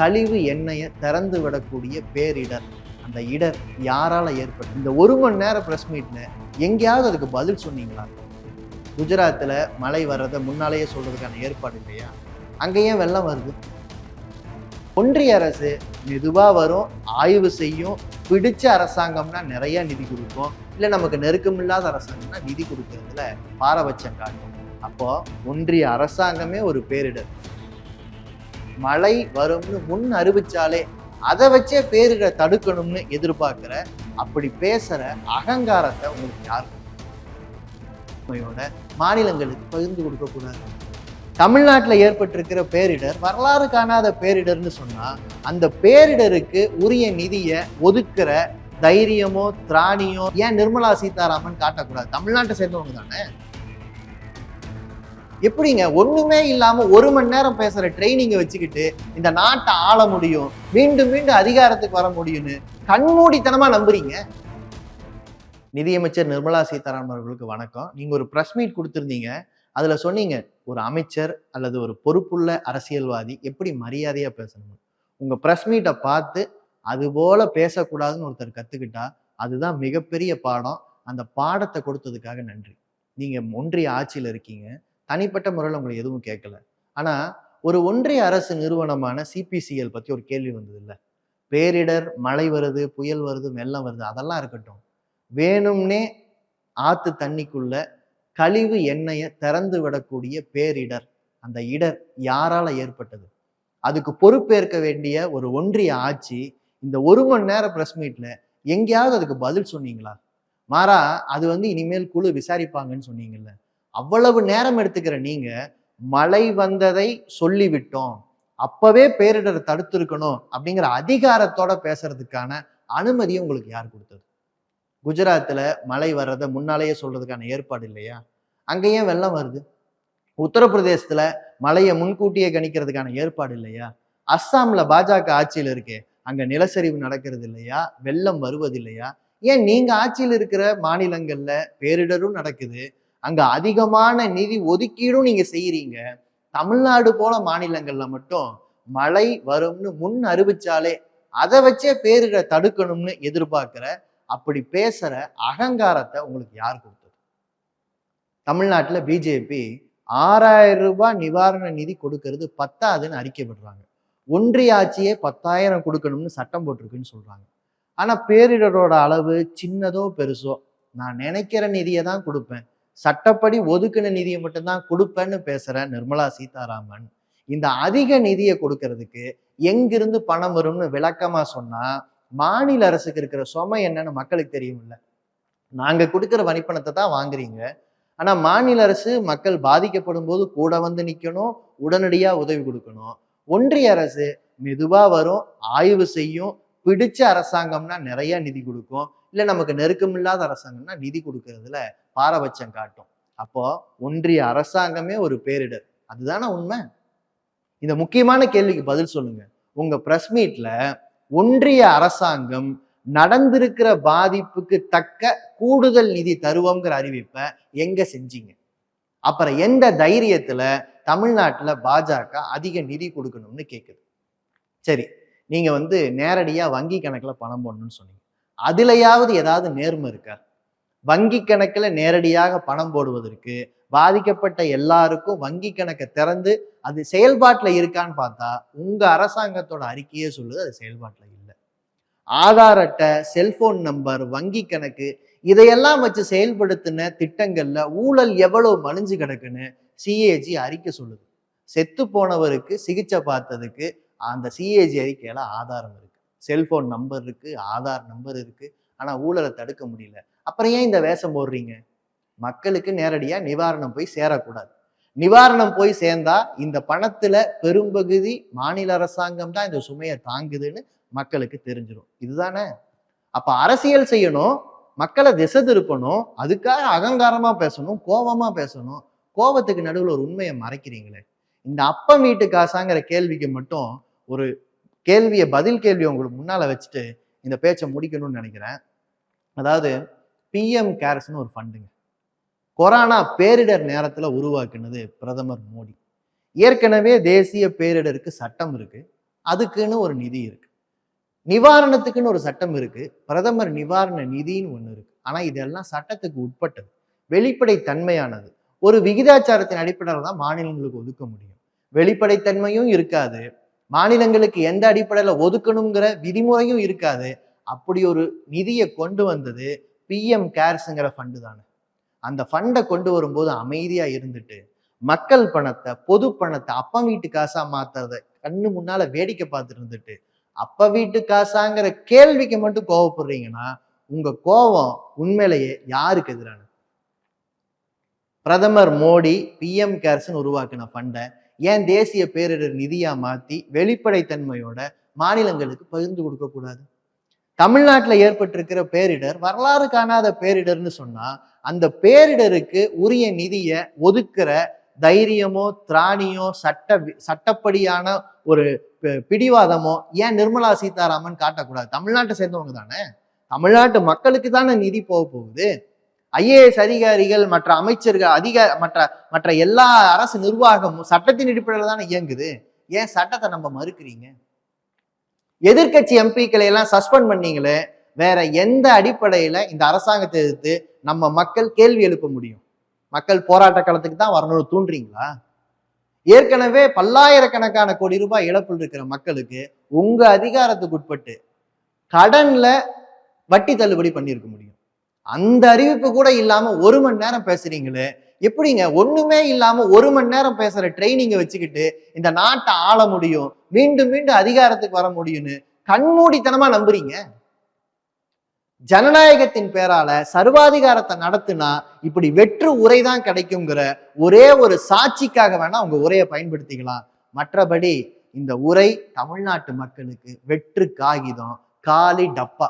கழிவு எண்ணெயை திறந்து விடக்கூடிய பேரிடர். அந்த இடர் யாரால ஏற்பட்டு? இந்த 1 மணி நேரம் பிரஸ் மீட்ல எங்கேயாவது அதுக்கு பதில் சொன்னீங்களா? குஜராத்தில் மழை வர்றதை முன்னாலேயே சொல்றதுக்கான ஏற்பாடு இல்லையா? அங்கே ஏன் வெள்ளம் வருது? ஒன்றிய அரசு மெதுவா வரும், ஆய்வு செய்யும், பிடிச்ச அரசாங்கம்னா நிறைய நிதி கொடுக்கும், இல்லை நமக்கு நெருக்கமில்லாத அரசாங்கம்னா நிதி கொடுக்கறதுல பாரபட்சம் காட்டும். அப்போ ஒன்றிய அரசாங்கமே ஒரு பேரிடர். மழை வரும்னு முன் அறிவிச்சாலே அதை வச்சே பேரிடரை தடுக்கணும்னு எதிர்பார்க்கிற, அப்படி பேசுற அகங்காரத்தை உங்களுக்கு யாருக்கும் மாநிலங்களுக்கு பகிர்ந்து கொடுக்க கூடாது. தமிழ்நாட்டில் ஏற்பட்டிருக்கிற பேரிடர் வரலாறு காணாத பேரிடர்னு சொன்னா அந்த பேரிடருக்கு உரிய நிதியை ஒதுக்குற தைரியமோ திராணியோ ஏன் நிர்மலா சீதாராமன் காட்டக்கூடாது? தமிழ்நாட்டை சேர்ந்தவங்க தானே. எப்படிங்க ஒண்ணுமே இல்லாம 1 மணி நேரம் பேசுற ட்ரைனிங்கை வச்சுக்கிட்டு இந்த நாட்டை ஆள முடியும், மீண்டும் மீண்டும் அதிகாரத்துக்கு வர முடியும்னு கண்மூடித்தனமா நம்புறீங்க? நிதியமைச்சர் நிர்மலா சீதாராமன் அவர்களுக்கு வணக்கம். நீங்க ஒரு பிரஸ் மீட் கொடுத்திருந்தீங்க. அதுல சொன்னீங்க, ஒரு அமைச்சர் அல்லது ஒரு பொறுப்புள்ள அரசியல்வாதி எப்படி மரியாதையா பேசணும். உங்க பிரஸ் மீட்டை பார்த்து அது போல பேசக்கூடாதுன்னு ஒருத்தர் கத்துக்கிட்டா அதுதான் மிகப்பெரிய பாடம். அந்த பாடத்தை கொடுத்ததுக்காக நன்றி. நீங்க ஒன்றிய ஆட்சியில் இருக்கீங்க, தனிப்பட்ட முறையில் உங்களை எதுவும் கேட்கல. ஆனா ஒரு ஒன்றிய அரசு நிறுவனமான சிபிசிஎல் பத்தி ஒரு கேள்வி வந்தது இல்ல? பேரிடர், மழை வருது, புயல் வருது, வெள்ளம் வருது, அதெல்லாம் இருக்கட்டும், வேணும்னே ஆத்து தண்ணிக்குள்ள கழிவு எண்ணெயை திறந்து விடக்கூடிய பேரிடர். அந்த இடர் யாரால ஏற்பட்டது? அதுக்கு பொறுப்பேற்க வேண்டிய ஒரு ஒன்றிய ஆட்சி இந்த 1 மணி நேரம் பிரஸ் மீட்ல எங்கேயாவது அதுக்கு பதில் சொன்னீங்களா? மாறா அது இனிமேல் குழு விசாரிப்பாங்கன்னு சொன்னீங்கல்ல. அவ்வளவு நேரம் எடுத்துக்கிற நீங்க மழை வந்ததை சொல்லிவிட்டோம், அப்பவே பேரிடரை தடுத்திருக்கணும் அப்படிங்கிற அதிகாரத்தோட பேசுறதுக்கான அனுமதியை உங்களுக்கு யார் கொடுத்தது? குஜராத்தில் மழை வர்றதை முன்னாலேயே சொல்றதுக்கான ஏற்பாடு இல்லையா? அங்கே ஏன் வெள்ளம் வருது? உத்தரப்பிரதேசத்துல மழையை முன்கூட்டியே கணிக்கிறதுக்கான ஏற்பாடு இல்லையா? அஸ்ஸாம்ல பாஜக ஆட்சியில் இருக்கே, அங்க நிலச்சரிவு நடக்கிறது இல்லையா? வெள்ளம் வருவது இல்லையா? ஏன் நீங்க ஆட்சியில் இருக்கிற மாநிலங்கள்ல பேரிடரும் நடக்குது, அங்க அதிகமான நிதி ஒதுக்கீடும் நீங்க செய்யறீங்க. தமிழ்நாடு போல மாநிலங்கள்ல மட்டும் மழை வரும்னு முன் அறிவிச்சாலே அதை வச்சே பேரிடரை தடுக்கணும்னு எதிர்பார்க்கிற, அப்படி பேசுற அகங்காரத்தை உங்களுக்கு யார் கொடுத்தது? தமிழ்நாட்டுல பிஜேபி 6000 ரூபாய் நிவாரண நிதி கொடுக்கறது பத்தாதுன்னு அறிக்கை விடுறாங்க. ஒன்றிய ஆட்சியே 10,000 கொடுக்கணும்னு சட்டம் போட்டிருக்குன்னு சொல்றாங்க. ஆனா பேரிடரோட அளவு சின்னதோ பெருசோ, நான் நினைக்கிற நிதியை தான் கொடுப்பேன், சட்டப்படி ஒதுக்கின நிதியை மட்டும்தான் கொடுப்பேன்னு பேசுற நிர்மலா சீதாராமன் இந்த அதிக நிதியை கொடுக்கறதுக்கு எங்கிருந்து பணம் வரும்னு விளக்கமா சொன்னா மாநில அரசுக்கு இருக்கிற சுமை என்னன்னு மக்களுக்கு தெரியும்ல. நாங்க கொடுக்கிற வரிப்பணத்தை தான் வாங்குறீங்க, ஆனா மாநில அரசு மக்கள் பாதிக்கப்படும் போது கூட நிக்கணும், உடனடியா உதவி கொடுக்கணும். ஒன்றிய அரசு மெதுவா வரும், ஆய்வு செய்யும், பிடிச்ச அரசாங்கம்னா நிறைய நிதி கொடுக்கும், இல்லை நமக்கு நெருக்கமில்லாத அரசாங்கம்னா நிதி கொடுக்கறதுல பாரபட்சம் காட்டும். அப்போ ஒன்றிய அரசாங்கமே ஒரு பேரிடர், அதுதானே உண்மை? இந்த முக்கியமான கேள்விக்கு பதில் சொல்லுங்க. உங்க பிரஸ் மீட்ல ஒன்றிய அரசாங்கம் நடந்திருக்கிற பாதிப்புக்கு தக்க கூடுதல் நிதி தருவோங்கிற அறிவிப்பை எங்க செஞ்சீங்க? அப்புறம் எந்த தைரியத்துல தமிழ்நாட்டுல பாஜக அதிக நிதி கொடுக்கணும்னு கேக்குது? சரி, நீங்க நேரடியா வங்கி கணக்குல பணம் போடணும்னு சொன்னீங்க. அதுலயாவது ஏதாவது நேர்மை இருக்கா? வங்கி கணக்குல நேரடியாக பணம் போடுவதற்கு பாதிக்கப்பட்ட எல்லாருக்கும் வங்கி கணக்கை திறந்து அது செயல்பாட்டுல இருக்கான்னு பார்த்தா உங்க அரசாங்கத்தோட அறிக்கையே சொல்லுது அது செயல்பாட்டுல இல்லை. ஆதார் அட்டை, செல்போன் நம்பர், வங்கி கணக்கு இதையெல்லாம் வச்சு செயல்படுத்தின திட்டங்கள்ல ஊழல் எவ்வளவு மலிஞ்சு கிடக்குன்னு சிஏஜி அறிக்கை சொல்லுது. செத்து போனவருக்கு சிகிச்சை பார்த்ததுக்கு அந்த சிஏஜி அறிக்கையில ஆதாரம் இருக்கு, செல்போன் நம்பர் இருக்கு, ஆதார் நம்பர் இருக்கு. ஆனா ஊழலை தடுக்க முடியல. அப்புறம் ஏன் இந்த வேஷம் போடுறீங்க? மக்களுக்கு நேரடியா நிவாரணம் போய் சேரக்கூடாது. நிவாரணம் போய் சேர்ந்தா இந்த பணத்துல பெரும்பகுதி மாநில அரசாங்கம் தான் இந்த சுமையை தாங்குதுன்னு மக்களுக்கு தெரிஞ்சிடும். இதுதானே? அப்ப அரசியல் செய்யணும், மக்களை திசை திருப்பணும், அதுக்காக அகங்காரமா பேசணும், கோபமா பேசணும். கோபத்துக்கு நடுவில் ஒரு உண்மையை மறைக்கிறீங்களே. இந்த அப்பம் வீட்டு காசாங்கிற கேள்விக்கு மட்டும் ஒரு கேள்வியை, பதில் கேள்வியை உங்களுக்கு முன்னால வச்சுட்டு இந்த பேச்சை முடிக்கணும்னு நினைக்கிறேன். அதாவது பிஎம் கேர்ஸ்னு ஒரு ஃபண்டுங்க, கொரோனா பேரிடர் நேரத்துல உருவாக்குனது பிரதமர் மோடி. ஏற்கனவே தேசிய பேரிடருக்கு சட்டம் இருக்கு, அதுக்குன்னு ஒரு நிதி இருக்கு. நிவாரணத்துக்குன்னு ஒரு சட்டம் இருக்கு. பிரதமர் நிவாரண நிதின்னு ஒண்ணு இருக்கு. ஆனா இதெல்லாம் சட்டத்துக்கு உட்பட்டது. வெளிப்படை தன்மையானது. ஒரு விகிதாச்சாரத்தின் அடிப்படையில தான் மாநிலங்களுக்கு ஒதுக்க முடியும். வெளிப்படைத்தன்மையும் இருக்காது. மாநிலங்களுக்கு எந்த அடிப்படையில ஒதுக்கணுங்கிற விதிமுறையும் இருக்காது. அப்படி ஒரு நிதியை கொண்டு வந்தது பிஎம் கேர்ஸ்ங்கிற ஃபண்டு தானே. அந்த ஃபண்டை கொண்டு வரும்போது அமைதியா இருந்துட்டு மக்கள் பணத்தை, பொது பணத்தை அப்பன் வீட்டு காசா மாத்துறத கண்ணு முன்னால வேடிக்கை பார்த்துட்டு இருந்துட்டு அப்ப வீட்டு காசாங்கிற கேள்விக்கு மட்டும் கோவப்படுறீங்கன்னா உங்க கோபம் உண்மையிலேயே யாருக்கு எதிரானது? பிரதமர் மோடி பிஎம் கேர்ஸ்ன்னு உருவாக்கின ஃபண்டை ஏன் தேசிய பேரிடர் நிதியா மாத்தி வெளிப்படைத்தன்மையோட மாநிலங்களுக்கு பகிர்ந்து கொடுக்க கூடாது? தமிழ்நாட்டுல ஏற்பட்டிருக்கிற பேரிடர் வரலாறு காணாத பேரிடர்னு சொன்னா அந்த பேரிடருக்கு உரிய நிதியை ஒதுக்குற தைரியமோ திராணியோ சட்டப்படியான ஒரு பிடிவாதமோ ஏன் நிர்மலா சீதாராமன் காட்டக்கூடாது? தமிழ்நாட்டை சேர்ந்தவங்க தானே, தமிழ்நாட்டு மக்களுக்கு தானே நிதி போக போகுது. ஐஏஎஸ் அதிகாரிகள், மற்ற அமைச்சர்கள், மற்ற எல்லா அரசு நிர்வாகமும் சட்டத்தின் அடிப்படையில் தானே இயங்குது. ஏன் சட்டத்தை நம்ம மறுக்கிறீங்க? எதிர்கட்சி எம்பிக்களை எல்லாம் சஸ்பெண்ட் பண்ணீங்களே, வேற எந்த அடிப்படையில இந்த அரசாங்கத்தை எதிர்த்து நம்ம மக்கள் கேள்வி எழுப்ப முடியும்? மக்கள் போராட்ட களத்துக்கு தான் வரணும்னு தூண்டுறீங்களா? ஏற்கனவே பல்லாயிரக்கணக்கான கோடி ரூபாய் இழப்பில் இருக்கிற மக்களுக்கு உங்க அதிகாரத்துக்கு உட்பட்டு கடன்ல வட்டி தள்ளுபடி பண்ணியிருக்க முடியும். அந்த அறிவிப்பு கூட இல்லாம 1 மணி நேரம் பேசுறீங்களே, எப்படிங்க? ஒண்ணுமே இல்லாம 1 மணி நேரம் பேசுற ட்ரைனிங்கை வச்சுக்கிட்டு இந்த நாட்டை ஆள முடியும், மீண்டும் மீண்டும் அதிகாரத்துக்கு வர முடியும்னு கண்மூடித்தனமா நம்புறீங்க? ஜனநாயகத்தின் பேரால சர்வாதிகாரத்தை நடத்தினா இப்படி வெற்று உரைதான் கிடைக்குங்கிற ஒரே ஒரு சாட்சிக்காக வேணா உங்க உரையை பயன்படுத்திக்கலாம். மற்றபடி இந்த உரை தமிழ்நாட்டு மக்களுக்கு வெற்று காகிதம், காலி டப்பா.